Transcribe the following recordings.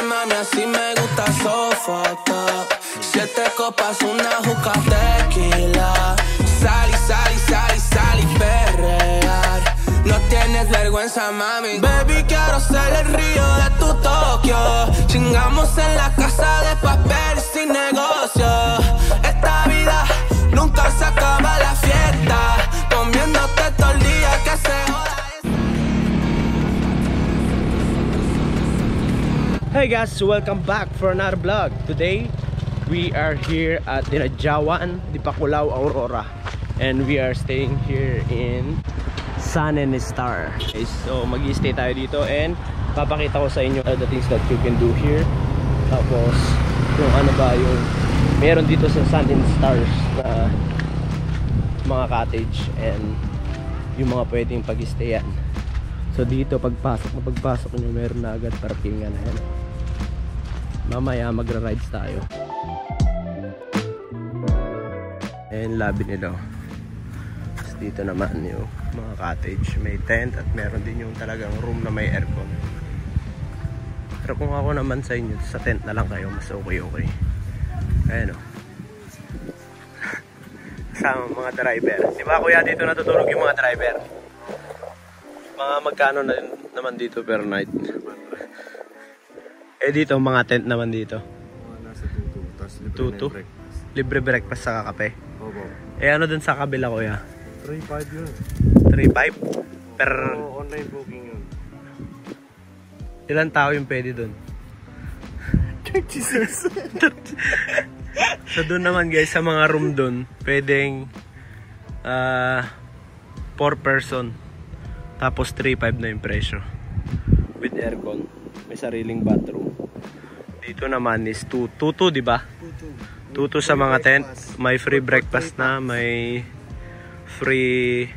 mami, así me gusta sofocar. 7 copas, una juca tequila. Sal y perrear. No tienes vergüenza, mami. Baby, quiero ser el río de tu Tokio. Chingamos en la casa de papel sin negocio. Esta vida nunca se acaba la fiesta. Comiéndote todo el día que se joda. Hey guys, welcome back for another vlog. Today we are here at Dinajawan, Dipakulaw, Aurora, and we are staying here in Sun and Star. Okay, so mag-i-stay tayo dito and papakita ko sa inyo the things that you can do here. Tapos yung ano ba yung meron dito sa Sun and Stars na mga cottage and yung mga pwedeng pag-stayan. So dito pagpasok nyo meron na agad parkingan na yan. Mamaya magra-rides tayo. And lobby nila. Dito naman yung mga cottage, may tent at meron din yung talagang room na may aircon. Pero kung ako naman sa inyo, sa tent na lang kayo, mas okay. Ayan o. Kasama mga driver. Diba kuya, dito natutulog yung mga driver? Mga magkano na naman dito per night? Eh dito, mga tent naman dito. Nasa 2-2, tapos libre breakfast. Libre breakfast sa kape? Opo. Eh ano dun sa kabila kuya? 3.5 yun. 3.5? Per... online booking yun. Ilan tao yung pwede dun? 36. So dun naman guys, sa mga room dun, pwedeng 4 person. Tapos 3.5 na yung presyo. With aircon. May sariling bathroom. Dito naman is 2.2, di ba? 2.2 sa mga tent. May free breakfast na, may free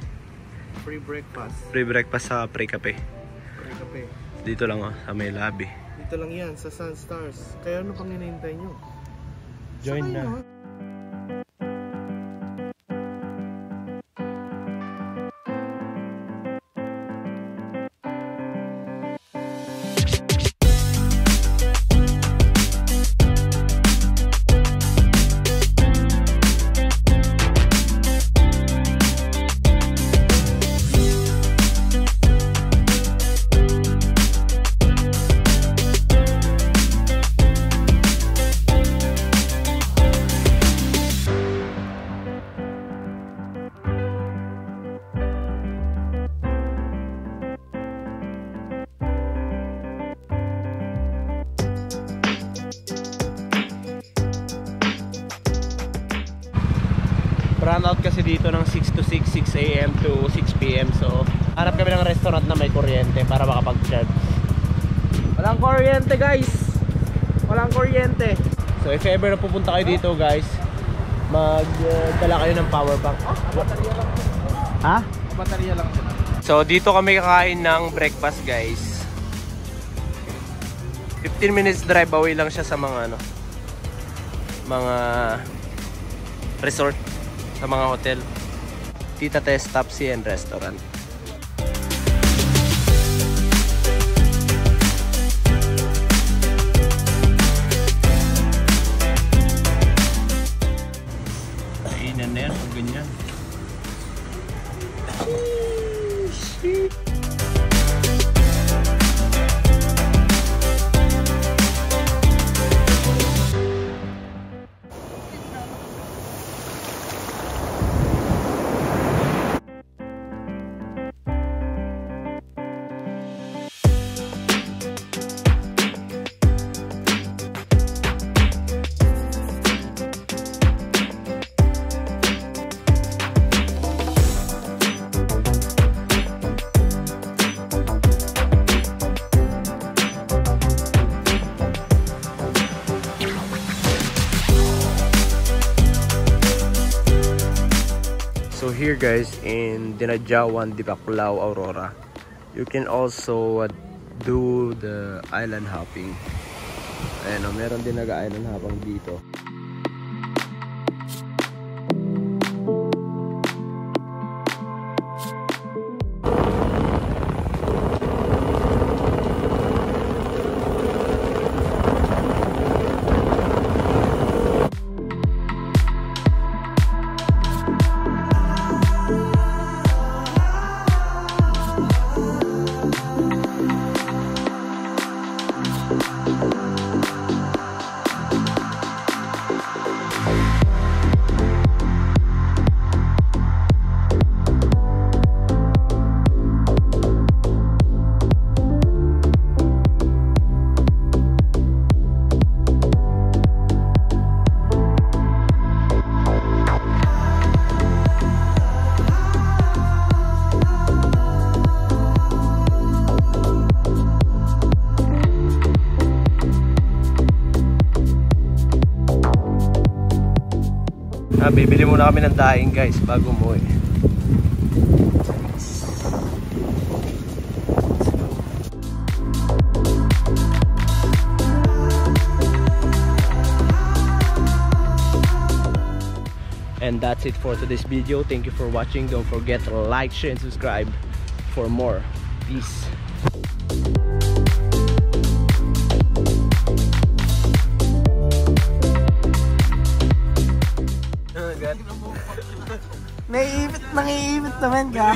breakfast sa pre-cafe. Dito lang sa may lobby. Dito lang yan sa Sun Stars. Kaya ano pang hinihintay nyo? Join na. Run out kasi dito ng 6 to 6, 6 AM to 6 PM. So, hanap kami ng restaurant na may kuryente para makapag-charge. Walang kuryente guys! Walang kuryente! So, if ever na pupunta kayo dito guys, magdala kayo ng power bank. Baterya lang. Ha? Baterya lang. So, dito kami kakain ng breakfast guys. 15 minutes drive away lang siya sa mga mga resort, sa mga hotel. Tita Tess Tapsi and Restaurant. Kainan na yan pag ganyan. So here guys in Dinajawan, Dipakulaw, Aurora, you can also do the island hopping. Ayan o, meron din nag-island hopping dito. Bibili muna kami ng daing guys bago umuwi. And that's it for today's video. Thank you for watching. Don't forget to like, share, and subscribe for more. Peace. Nangiipit naman ka.